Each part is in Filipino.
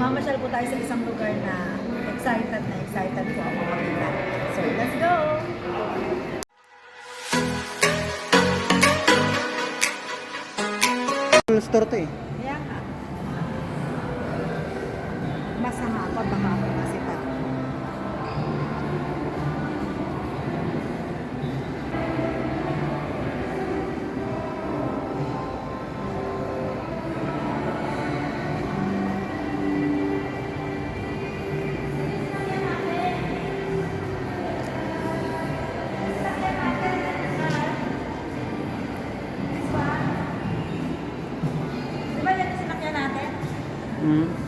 Mamasyal po tayo sa isang lugar na excited po ako makita. So, let's go! Store to eh. Kaya nga. Masama pa baka ako masita.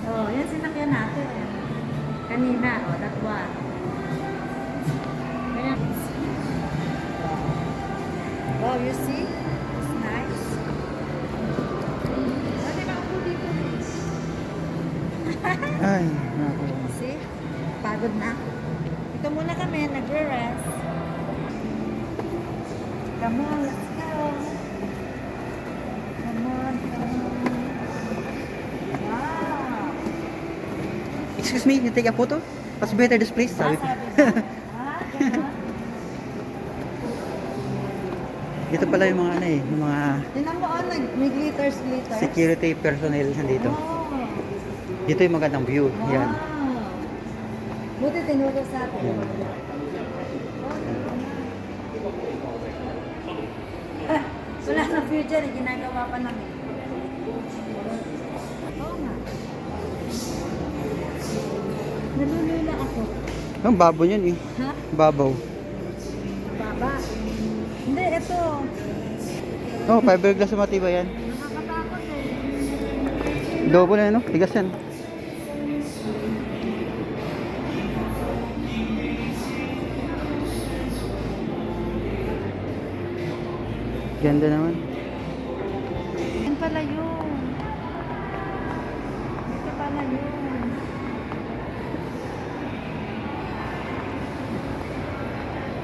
Oh, yan sinakyan natin. Kanina, oh, that one. Ganyan. Wow, you see? It's nice. Pwede ba ako dito? Ay, nako. See? Pagod na. Ito muna kami, nagre-rest. Come on, let's go. Come on, come on. Excuse me, you take a photo? What's better this place? Sabi ko. Ganun. Dito pala yung mga ano eh, yung mga Tinan mo, oh, may glitters. security personnel nandito. Oh. Dito yung magandang view. Yan. Buti tinuro sa atin. Yan. Wala na future, ginagawa pa namin. Oo nga. Nalulula ako. Ang babaw yun eh. Ha? Babaw. Baba. Hindi, ito. Oh, fiberglass na matibay yan. Nakakatakot eh. Double na yan, no? Tigas yan. Ganda naman. Yan pala yun. Ito pala yun.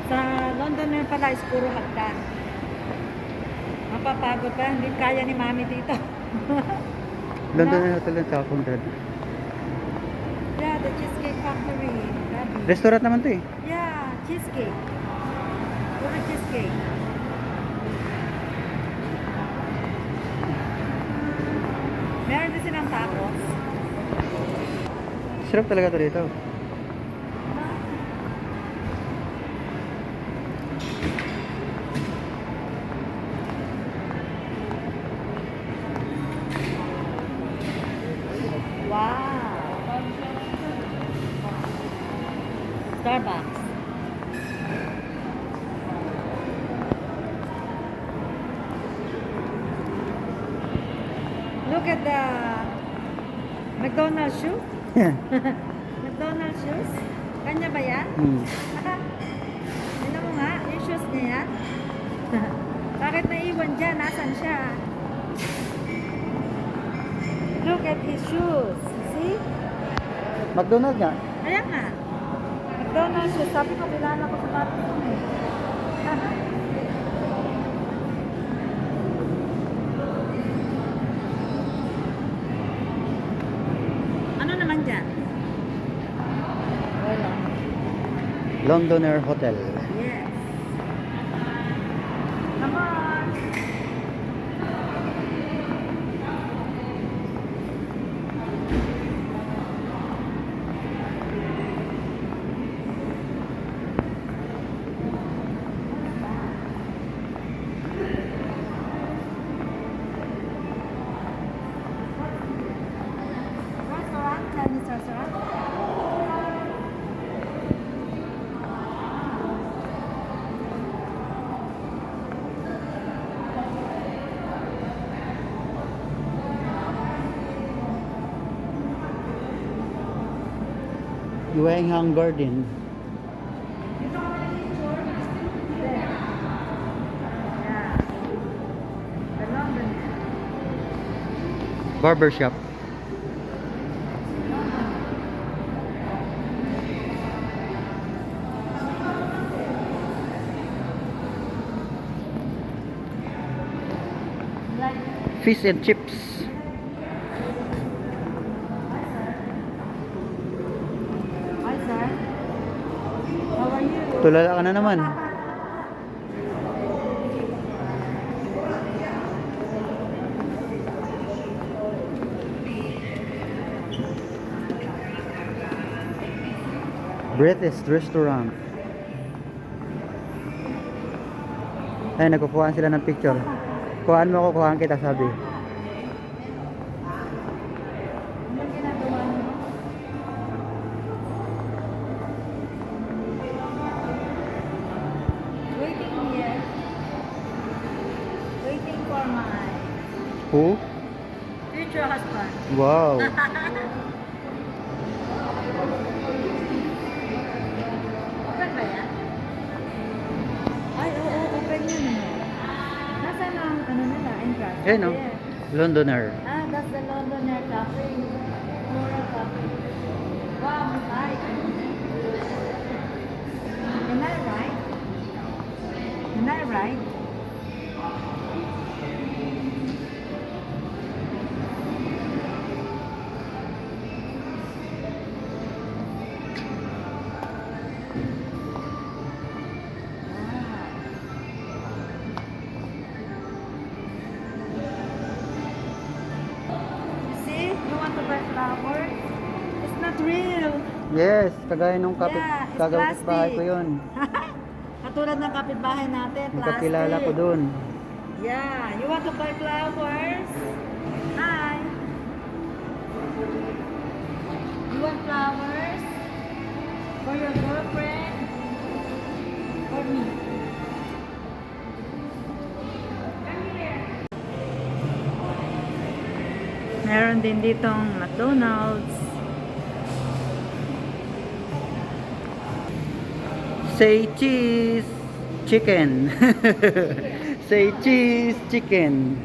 Sa London na pala is puro hagdan. Mapapagod pa, hindi kaya ni Mami dito. London na hotel ng Tapong Dad. Yeah, the Cheesecake Factory. Gabi. Restaurant naman to eh. Yeah, cheesecake. Puro cheesecake. Meron din silang tacos. Sarap talaga to dito. Wow. Starbucks. Look at the McDonald's shoe. Yan. McDonald's shoes. Kanya ba yan? Hmm. Tignan mo nga, yung shoes niya yan. Bakit naiwan dyan? Nasaan siya? Look at his shoes. See? McDonald's nga. Ayan nga. McDonald's shoes. Sabi ko, kilala ko sa bata ko eh. Ano naman dyan? Wala. Londoner Hotel. Yes. Come on. Restaurant, Chinese restaurant. Yuenghang Garden. Yeah. The London. Barber shop. Like Fish and chips. Tulala ka na naman. British restaurant. Ay, nagkukuhaan sila ng picture. Kuhaan mo ako, kuhaan kita, sabi. Anong ginagawa mo? Waiting here. Waiting for my Who? future husband. Wow. Open ba yan? Ay, oo, open yun. Nasaan ang ano nila, entrance? Eh, no? There. Londoner. Ah, that's the Londoner Cafe. Floral Cafe. Wow, right. Am I right? Am I right? You see, you want to buy flowers? It's not real. Yes, kagaya nung kapit, Yeah, it's kagawit bahay ko plastic. yun. Katulad ng kapitbahay natin, Yung plastic. kakilala ko dun. Yeah, you want to buy flowers? Hi. You want flowers? For your girlfriend? For me? Come here. Meron din ditong McDonald's. Say cheese, chicken. Say cheese, chicken.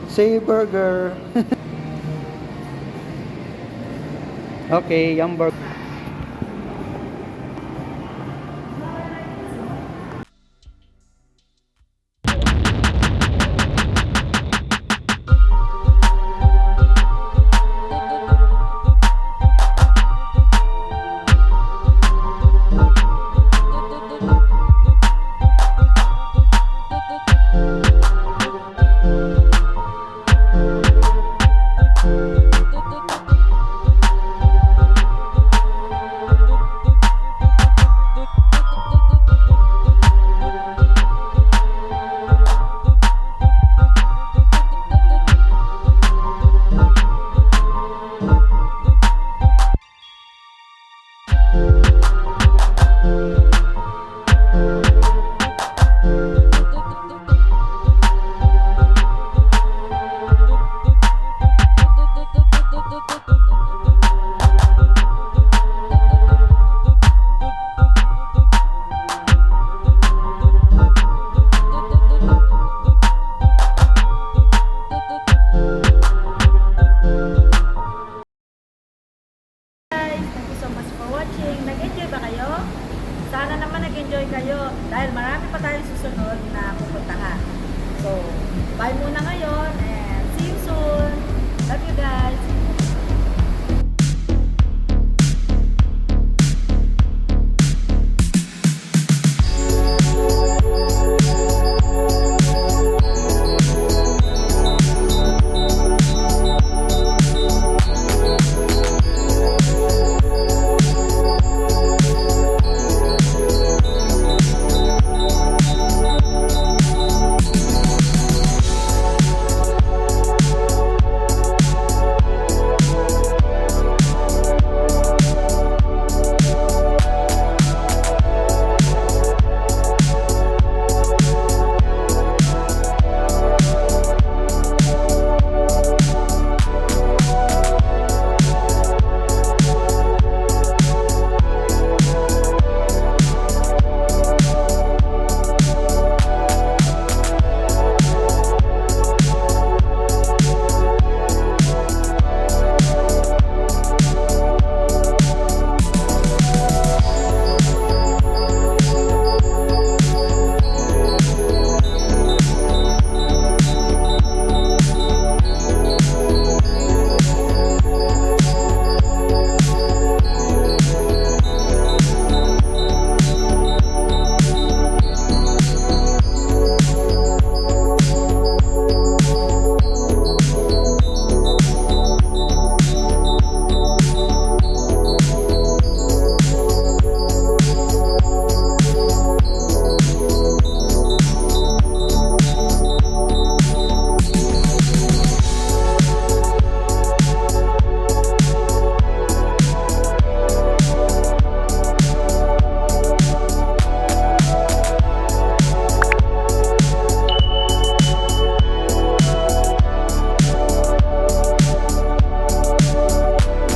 Say burger. Okay, yung burger. Guys, thank you so much for watching. Nag-enjoy ba kayo? Sana naman nag-enjoy kayo dahil marami pa tayong susunod na pupuntahan. So, bye muna ngayon and see you soon. Love you guys.